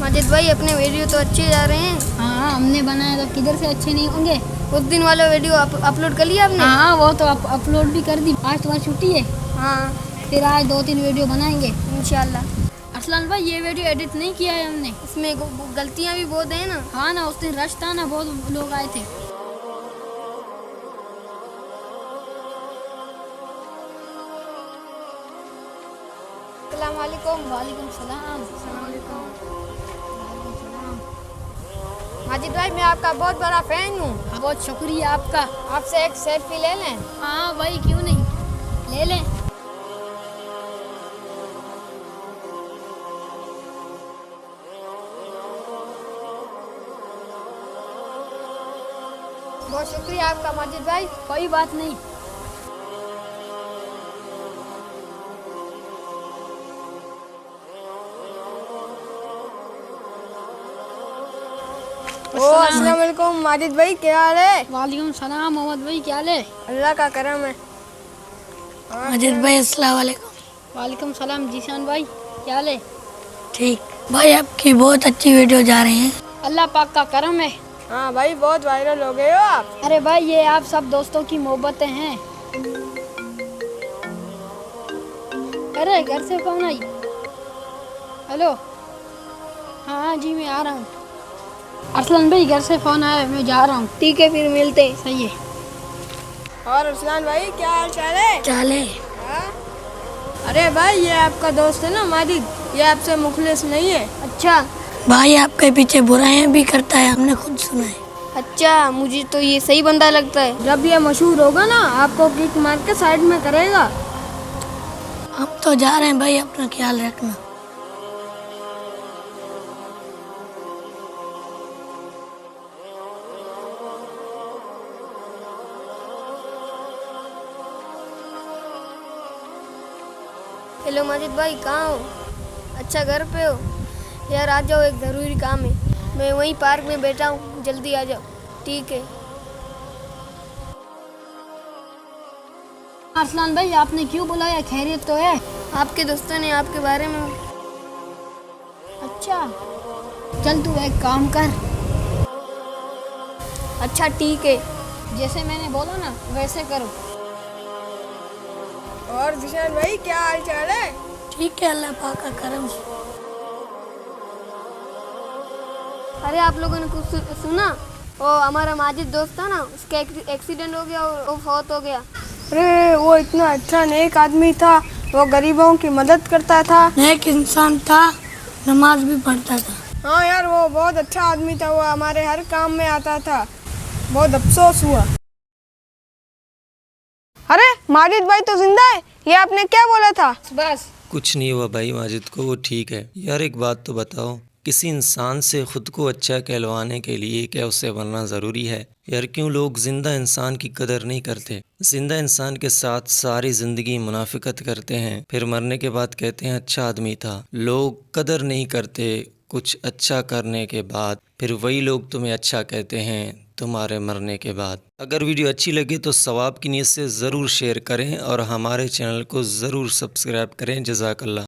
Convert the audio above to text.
माजिद भाई अपने वीडियो तो अच्छे जा रहे हैं। हाँ हमने बनाया तो किधर से अच्छे नहीं होंगे। उस दिन वाला वीडियो अपलोड कर लिया आपने? हाँ वो तो अपलोड भी कर दी। आज तुम्हारी छुट्टी है? हाँ फिर आज 2-3 वीडियो बनाएंगे इंशाल्लाह। अरसलान भाई ये वीडियो एडिट नहीं किया है हमने। इसमें गलतियाँ भी बहुत हैं ना। हाँ ना उस दिन रश था ना, बहुत लोग आए थे। अस्सलाम वालेकुम। वालेकुम सलाम। माजिद भाई मैं आपका बहुत बड़ा फैन हूँ। बहुत शुक्रिया आपका। आपसे एक सेल्फी ले लें? हाँ भाई क्यों नहीं, ले लें। बहुत शुक्रिया आपका माजिद भाई। कोई बात नहीं। अस्सलाम वालेकुम माजिद भाई, क्या हाल है? वालेकुम सलाम मोहम्मद भाई, क्या हाल है? अल्लाह का करम है। माजिद भाई अस्सलाम वालेकुम। वालेकुम सलाम जीशान भाई, क्या हाल है? ठीक भाई, आपकी बहुत अच्छी वीडियो जा रही है। अल्लाह पाक का करम है। हाँ भाई बहुत वायरल हो गए हो आप। अरे भाई ये आप सब दोस्तों की मोहब्बतें हैं। अरे घर से कौन आई? हेलो। हाँ जी मैं आ रहा हूँ। अरसलान भाई घर से फोन आया, मैं जा रहा हूँ। ठीक है फिर मिलते हैं। सही है। और अरसलान भाई क्या हाल चाल है? चाले हाँ? अरे भाई ये आपका दोस्त है ना माजिद, ये आपसे मुखलिस नहीं है। अच्छा भाई आपके पीछे बुराइयां भी करता है, हमने खुद सुना है। अच्छा, मुझे तो ये सही बंदा लगता है। जब ये मशहूर होगा ना आपको किक मार के साइड में करेगा। हम तो जा रहे हैं भाई, अपना ख्याल रखना। हेलो माजिद भाई, कहाँ हो? अच्छा घर पे हो? यार आ जाओ, एक ज़रूरी काम है। मैं वहीं पार्क में बैठा हूँ, जल्दी आ जाओ। ठीक है। अरसलान भाई आपने क्यों बुलाया, खैरियत तो है? आपके दोस्तों ने आपके बारे में। अच्छा चल तू एक काम कर, अच्छा ठीक है। जैसे मैंने बोला ना वैसे करो। और जिशान भाई क्या हाल चाल है? ठीक है, अल्लाह पाक का करम। अरे आप लोगों ने कुछ सुना? वो हमारा माजिद दोस्त था ना, उसका एक्सीडेंट हो गया और वो फौत हो गया। अरे वो इतना अच्छा नेक आदमी था, वो गरीबों की मदद करता था। नेक इंसान था, नमाज भी पढ़ता था। हाँ यार वो बहुत अच्छा आदमी था, वो हमारे हर काम में आता था। बहुत अफसोस हुआ। अरे माजिद भाई तो जिंदा है, ये आपने क्या बोला था? बस कुछ नहीं हुआ भाई, माजिद को वो ठीक है। यार एक बात तो बताओ, किसी इंसान से खुद को अच्छा कहलवाने के लिए क्या उससे मरना ज़रूरी है? यार क्यों लोग ज़िंदा इंसान की कदर नहीं करते? ज़िंदा इंसान के साथ सारी ज़िंदगी मुनाफिकत करते हैं, फिर मरने के बाद कहते हैं अच्छा आदमी था। लोग कदर नहीं करते कुछ अच्छा करने के बाद, फिर वही लोग तुम्हें अच्छा कहते हैं तुम्हारे मरने के बाद। अगर वीडियो अच्छी लगे तो सवाब की नीयत से ज़रूर शेयर करें और हमारे चैनल को ज़रूर सब्सक्राइब करें। जज़ाकल्लाह।